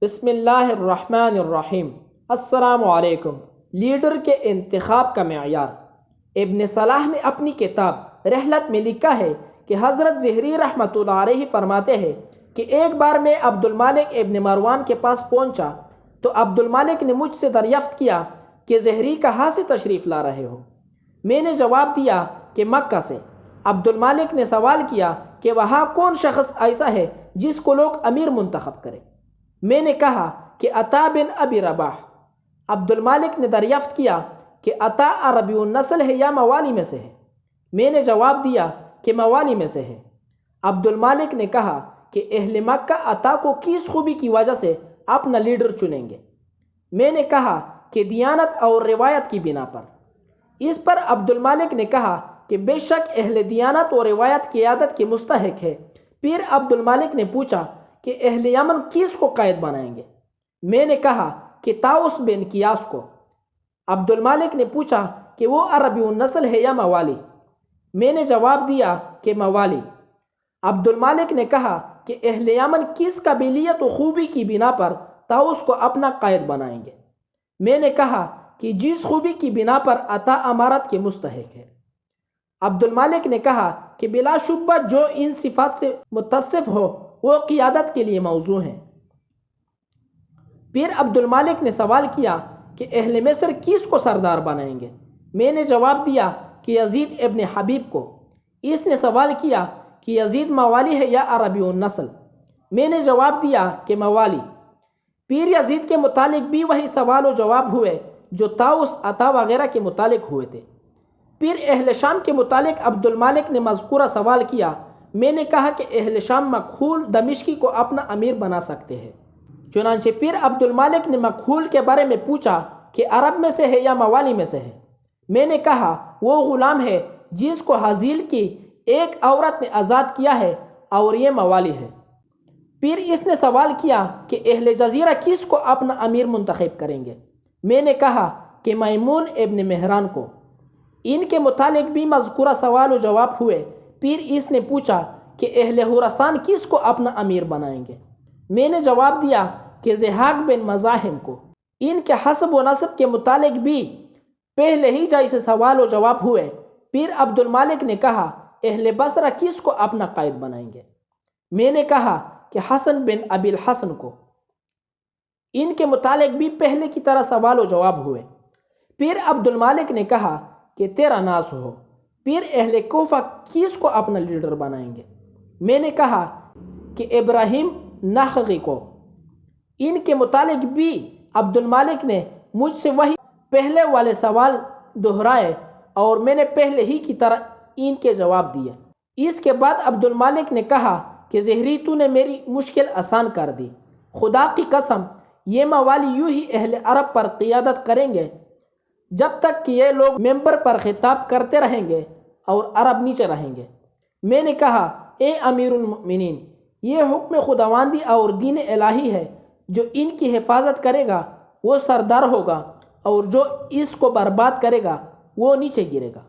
بسم اللہ الرحمن الرحیم۔ السلام علیکم۔ لیڈر کے انتخاب کا معیار۔ ابن صلاح نے اپنی کتاب رحلت میں لکھا ہے کہ حضرت زہری رحمۃ اللہ علیہ فرماتے ہیں کہ ایک بار میں عبد المالک ابن مروان کے پاس پہنچا تو عبد المالک نے مجھ سے دریافت کیا کہ زہری کہاں سے تشریف لا رہے ہو؟ میں نے جواب دیا کہ مکہ سے۔ عبد المالک نے سوال کیا کہ وہاں کون شخص ایسا ہے جس کو لوگ امیر منتخب کرے؟ میں نے کہا کہ عطا بن ابی رباح۔ عبد المالک نے دریافت کیا کہ عطا عربی النسل ہے یا موالی میں سے ہے؟ میں نے جواب دیا کہ موالی میں سے ہے۔ عبد المالک نے کہا کہ اہل مکہ عطا کو کس خوبی کی وجہ سے اپنا لیڈر چنیں گے؟ میں نے کہا کہ دیانت اور روایت کی بنا پر۔ اس پر عبد المالک نے کہا کہ بے شک اہل دیانت اور روایت کی عادت کے مستحق ہے۔ پھر عبد المالک نے پوچھا کہ اہل یمن کس کو قائد بنائیں گے؟ میں نے کہا کہ طاؤس بن قیاس کو۔ عبد المالک نے پوچھا کہ وہ عربی النسل ہے یا موالی؟ میں نے جواب دیا کہ موالی۔ عبد المالک نے کہا کہ اہل یمن کس قابلیت و خوبی کی بنا پر طاؤس کو اپنا قائد بنائیں گے؟ میں نے کہا کہ جس خوبی کی بنا پر عطا امارت کے مستحق ہے۔ عبد المالک نے کہا کہ بلا شبہ جو ان صفات سے متصف ہو وہ قیادت کے لیے موضوع ہیں۔ پھر عبد المالک نے سوال کیا کہ اہل مصر کس کو سردار بنائیں گے؟ میں نے جواب دیا کہ یزید ابن حبیب کو۔ اس نے سوال کیا کہ یزید موالی ہے یا عربی النسل؟ میں نے جواب دیا کہ موالی۔ پھر یزید کے متعلق بھی وہی سوال و جواب ہوئے جو طاؤس، عطا وغیرہ کے متعلق ہوئے تھے۔ پھر اہل شام کے متعلق عبد المالک نے مذکورہ سوال کیا۔ میں نے کہا کہ اہل شام مکحول دمشقی کو اپنا امیر بنا سکتے ہیں۔ چنانچہ پھر عبد المالک نے مکحول کے بارے میں پوچھا کہ عرب میں سے ہے یا موالی میں سے ہے؟ میں نے کہا وہ غلام ہے جس کو حزیل کی ایک عورت نے آزاد کیا ہے اور یہ موالی ہے۔ پھر اس نے سوال کیا کہ اہل جزیرہ کس کو اپنا امیر منتخب کریں گے؟ میں نے کہا کہ میمون ابن مہران کو۔ ان کے متعلق بھی مذکورہ سوال و جواب ہوئے۔ پھر اس نے پوچھا کہ اہل خراسان کس کو اپنا امیر بنائیں گے؟ میں نے جواب دیا کہ ضحاک بن مزاحم کو۔ ان کے حسب و نسب کے متعلق بھی پہلے ہی جیسے سوال و جواب ہوئے۔ پھر عبد المالک نے کہا اہل بصرہ کس کو اپنا قائد بنائیں گے؟ میں نے کہا کہ حسن بن ابی الحسن کو۔ ان کے متعلق بھی پہلے کی طرح سوال و جواب ہوئے۔ پھر عبد المالک نے کہا کہ تیرا ناز ہو۔ پھر اہل کوفہ کس کو اپنا لیڈر بنائیں گے؟ میں نے کہا کہ ابراہیم نخعی کو۔ ان کے متعلق بھی عبد المالک نے مجھ سے وہی پہلے والے سوال دہرائے اور میں نے پہلے ہی کی طرح ان کے جواب دیے۔ اس کے بعد عبد المالک نے کہا کہ زہری تو نے میری مشکل آسان کر دی۔ خدا کی قسم یہ موالی یوں ہی اہل عرب پر قیادت کریں گے جب تک کہ یہ لوگ ممبر پر خطاب کرتے رہیں گے اور عرب نیچے رہیں گے۔ میں نے کہا اے امیر المؤمنین، یہ حکم خداوندی اور دین الہی ہے۔ جو ان کی حفاظت کرے گا وہ سردار ہوگا اور جو اس کو برباد کرے گا وہ نیچے گرے گا۔